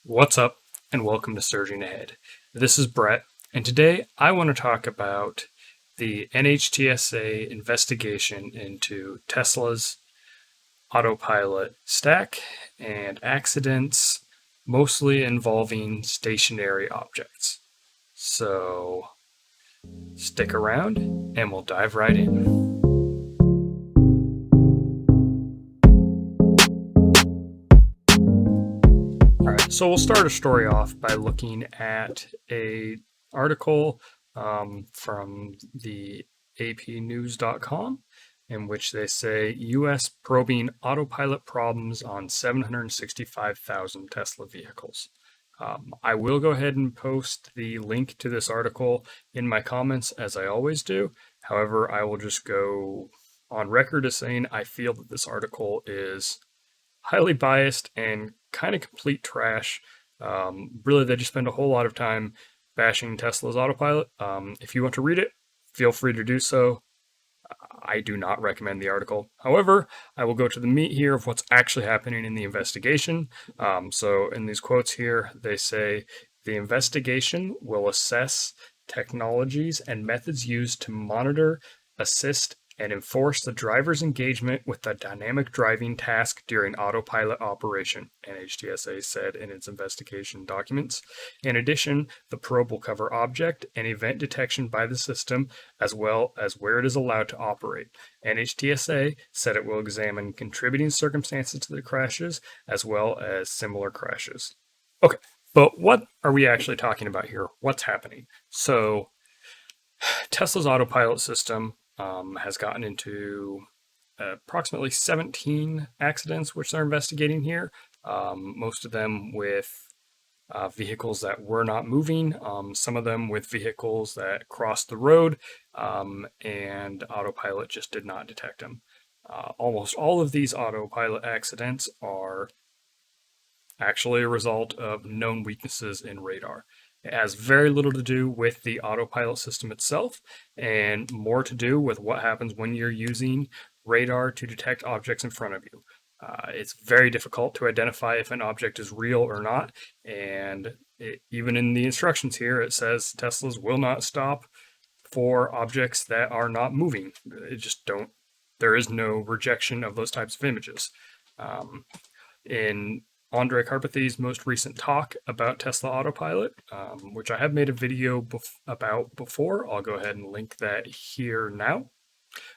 What's up, and welcome to Surging Ahead. This is Brett, and today I want to talk about the NHTSA investigation into Tesla's Autopilot stack and accidents, mostly involving stationary objects. So stick around, and we'll dive right in. So we'll start a story off by looking at a article from the apnews.com in which they say U.S. probing autopilot problems on 765,000 Tesla vehicles. I will go ahead and post the link to this article in my comments as I always do. However, I will just go on record as saying I feel that this article is highly biased and kind of complete trash. Really, they just spend a whole lot of time bashing Tesla's Autopilot. If you want to read it, feel free to do so. I do not recommend the article. However, I will go to the meat here of what's actually happening in the investigation. So in these quotes here, they say, the investigation will assess technologies and methods used to monitor, assist, and enforce the driver's engagement with the dynamic driving task during autopilot operation, NHTSA said in its investigation documents. In addition, the probe will cover object and event detection by the system, as well as where it is allowed to operate. NHTSA said it will examine contributing circumstances to the crashes, as well as similar crashes. Okay, but what are we actually talking about here? What's happening? So, Tesla's autopilot system has gotten into approximately 17 accidents, which they're investigating here. Most of them with vehicles that were not moving, some of them with vehicles that crossed the road, and autopilot just did not detect them. Almost all of these autopilot accidents are actually a result of known weaknesses in radar. It has very little to do with the autopilot system itself and more to do with what happens when you're using radar to detect objects in front of you. It's very difficult to identify if an object is real or not, and even in the instructions here, it says Teslas will not stop for objects that are not moving. It just don't. There is no rejection of those types of images. In Andre Karpathy's most recent talk about Tesla Autopilot, which I have made a video about before. I'll go ahead and link that here now.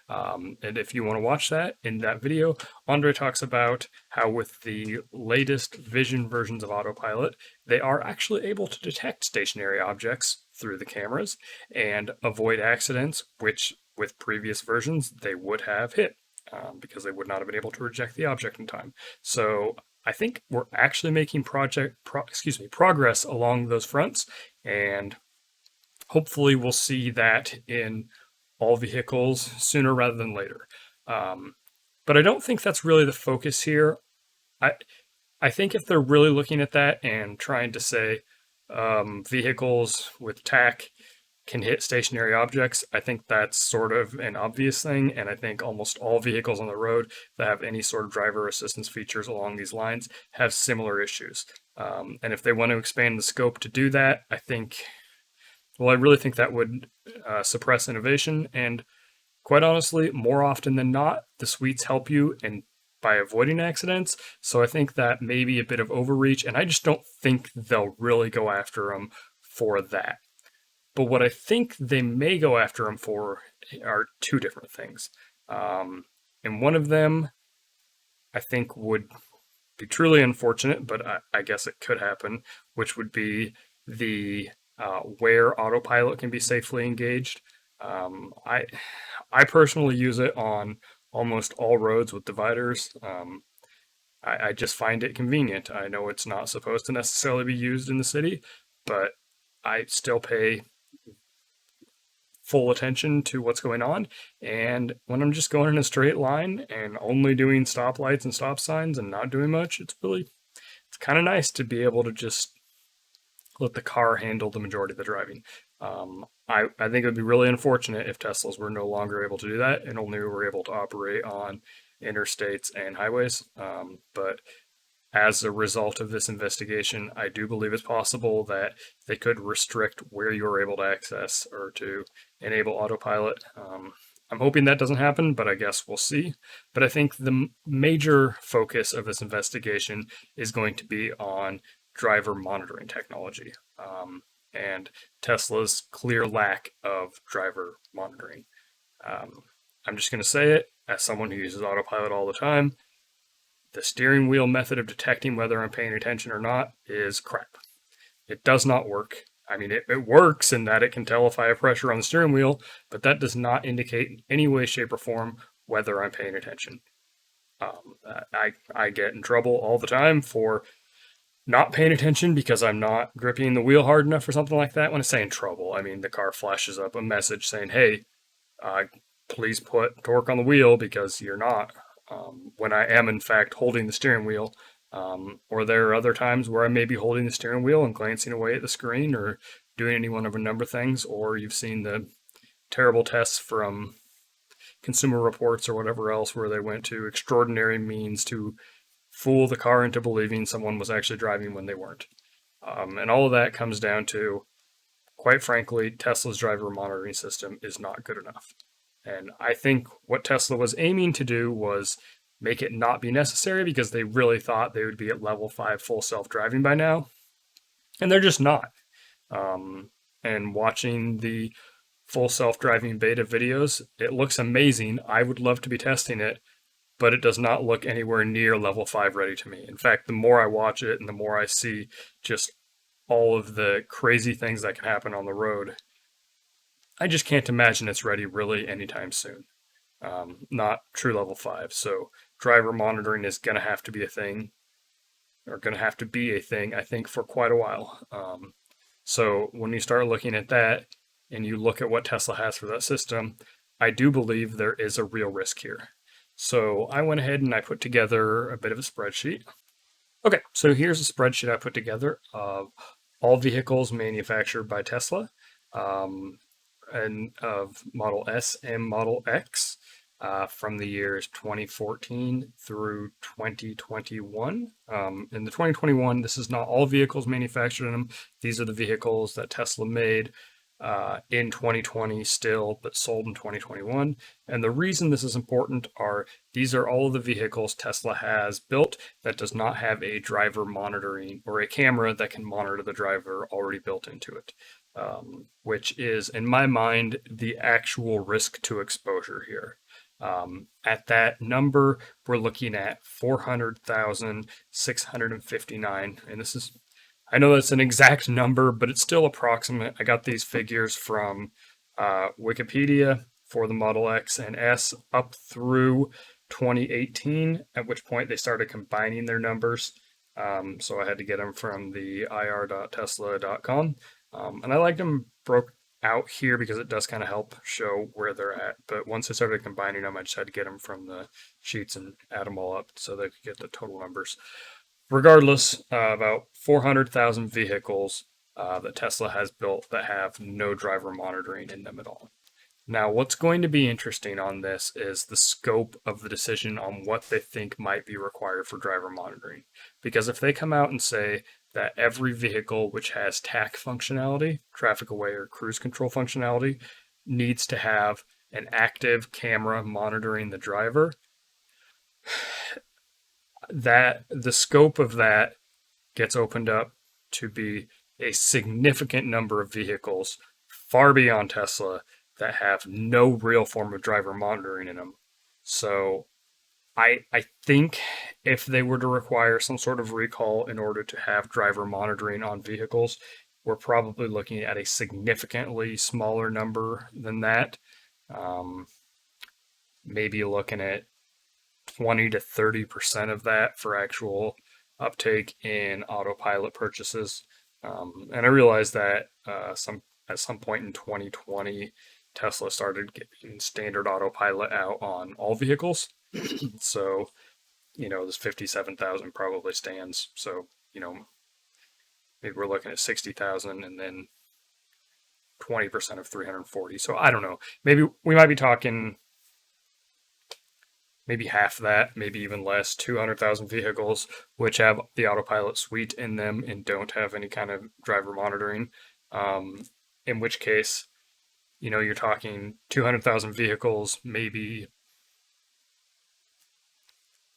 And if you want to watch that, in that video, Andre talks about how with the latest vision versions of Autopilot, they are actually able to detect stationary objects through the cameras and avoid accidents, which with previous versions they would have hit because they would not have been able to reject the object in time. So I think we're actually making progress along those fronts, and hopefully we'll see that in all vehicles sooner rather than later. But I don't think that's really the focus here. I think if they're really looking at that and trying to say vehicles with TAC can hit stationary objects, I think that's sort of an obvious thing, and I think almost all vehicles on the road that have any sort of driver assistance features along these lines have similar issues. And if they want to expand the scope to do that, I really think that would suppress innovation, and quite honestly, more often than not, the suites help you by avoiding accidents, so I think that may be a bit of overreach, and I just don't think they'll really go after them for that. But what I think they may go after him for are two different things. And one of them, I think, would be truly unfortunate, but I guess it could happen, which would be the where autopilot can be safely engaged. I personally use it on almost all roads with dividers. I just find it convenient. I know it's not supposed to necessarily be used in the city, but I still pay full attention to what's going on, and when I'm just going in a straight line and only doing stoplights and stop signs and not doing much, it's kind of nice to be able to just let the car handle the majority of the driving. I think it would be really unfortunate if Teslas were no longer able to do that and only were able to operate on interstates and highways, but as a result of this investigation, I do believe it's possible that they could restrict where you're able to access or to enable autopilot. I'm hoping that doesn't happen, but I guess we'll see. But I think the major focus of this investigation is going to be on driver monitoring technology and Tesla's clear lack of driver monitoring. I'm just going to say it as someone who uses autopilot all the time. The steering wheel method of detecting whether I'm paying attention or not is crap. It does not work. I mean, it works in that it can tell if I have pressure on the steering wheel, but that does not indicate in any way, shape, or form whether I'm paying attention. I get in trouble all the time for not paying attention because I'm not gripping the wheel hard enough or something like that. When I say in trouble, I mean the car flashes up a message saying, hey, please put torque on the wheel because you're not. When I am, in fact, holding the steering wheel. Or there are other times where I may be holding the steering wheel and glancing away at the screen or doing any one of a number of things. Or you've seen the terrible tests from Consumer Reports or whatever else where they went to extraordinary means to fool the car into believing someone was actually driving when they weren't. And all of that comes down to, quite frankly, Tesla's driver monitoring system is not good enough. And I think what Tesla was aiming to do was make it not be necessary because they really thought they would be at level 5 full self-driving by now. And they're just not. And watching the full self-driving beta videos, it looks amazing. I would love to be testing it, but it does not look anywhere near level 5 ready to me. In fact, the more I watch it and the more I see just all of the crazy things that can happen on the road, I just can't imagine it's ready really anytime soon. Not true level 5. So driver monitoring is going to have to be a thing, I think, for quite a while. So when you start looking at that and you look at what Tesla has for that system, I do believe there is a real risk here. So I went ahead and I put together a bit of a spreadsheet. Okay, so here's a spreadsheet I put together of all vehicles manufactured by Tesla, and of Model S and Model X from the years 2014 through 2021. In the 2021, this is not all vehicles manufactured in them. These are the vehicles that Tesla made in 2020 still, but sold in 2021. And the reason this is important are these are all of the vehicles Tesla has built that does not have a driver monitoring or a camera that can monitor the driver already built into it, which is, in my mind, the actual risk to exposure here. At that number, we're looking at 400,659, and this is, I know that's an exact number, but it's still approximate. I got these figures from Wikipedia for the Model X and S up through 2018, at which point they started combining their numbers. So I had to get them from the ir.tesla.com. And I liked them broke out here because it does kind of help show where they're at. But once I started combining them, I just had to get them from the sheets and add them all up so they could get the total numbers. Regardless, about 400,000 vehicles that Tesla has built that have no driver monitoring in them at all. Now, what's going to be interesting on this is the scope of the decision on what they think might be required for driver monitoring. Because if they come out and say that every vehicle which has TAC functionality, traffic away or cruise control functionality, needs to have an active camera monitoring the driver, that the scope of that gets opened up to be a significant number of vehicles far beyond Tesla that have no real form of driver monitoring in them. So I think if they were to require some sort of recall in order to have driver monitoring on vehicles, we're probably looking at a significantly smaller number than that. Maybe looking at 20 to 30% of that for actual uptake in autopilot purchases. And I realized that at some point in 2020, Tesla started getting standard autopilot out on all vehicles. So, this 57,000 probably stands. So, maybe we're looking at 60,000 and then 20% of 340. So I don't know. Maybe we might be talking maybe half that, maybe even less, 200,000 vehicles which have the Autopilot suite in them and don't have any kind of driver monitoring. In which case, you're talking 200,000 vehicles, maybe,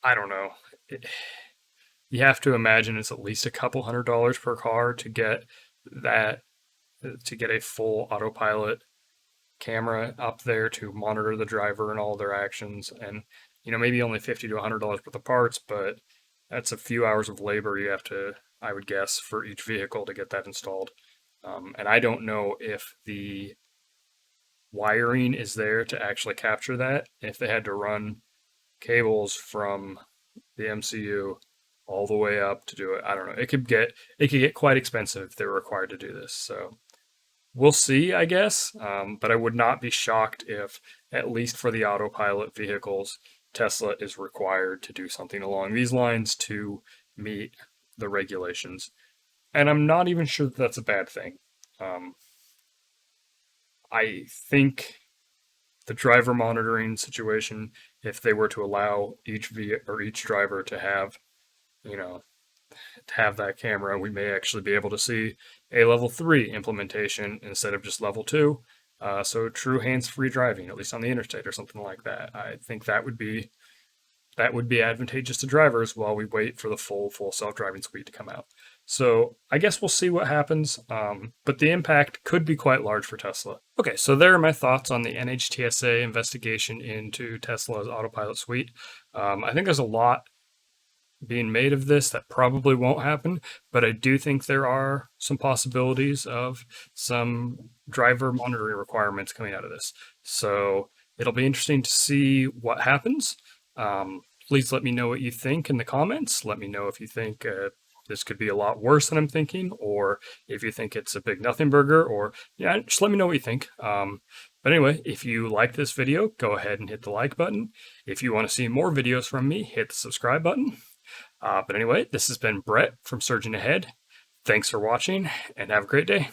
I don't know. You have to imagine it's at least a couple $100 per car to get that, to get a full Autopilot camera up there to monitor the driver and all their actions. And, maybe only $50 to $100 worth of parts, but that's a few hours of labor you have to, I would guess, for each vehicle to get that installed. And I don't know if the wiring is there to actually capture that. If they had to run cables from the MCU all the way up to do it, I don't know. It could get quite expensive if they're required to do this. So we'll see, I guess. But I would not be shocked if, at least for the Autopilot vehicles, Tesla is required to do something along these lines to meet the regulations. And I'm not even sure that that's a bad thing. I think the driver monitoring situation, if they were to allow each driver to have, that camera, we may actually be able to see a level 3 implementation instead of just level 2. So true hands-free driving, at least on the interstate or something like that. I think that would be advantageous to drivers while we wait for the full self-driving suite to come out. So I guess we'll see what happens, but the impact could be quite large for Tesla. Okay, so there are my thoughts on the NHTSA investigation into Tesla's Autopilot suite. I think there's a lot being made of this that probably won't happen, but I do think there are some possibilities of some driver monitoring requirements coming out of this. So it'll be interesting to see what happens. Please let me know what you think in the comments. Let me know if you think this could be a lot worse than I'm thinking, or if you think it's a big nothing burger, or just let me know what you think. But anyway, if you like this video, go ahead and hit the like button. If you want to see more videos from me, hit the subscribe button. But anyway, this has been Brett from Surging Ahead. Thanks for watching, and have a great day.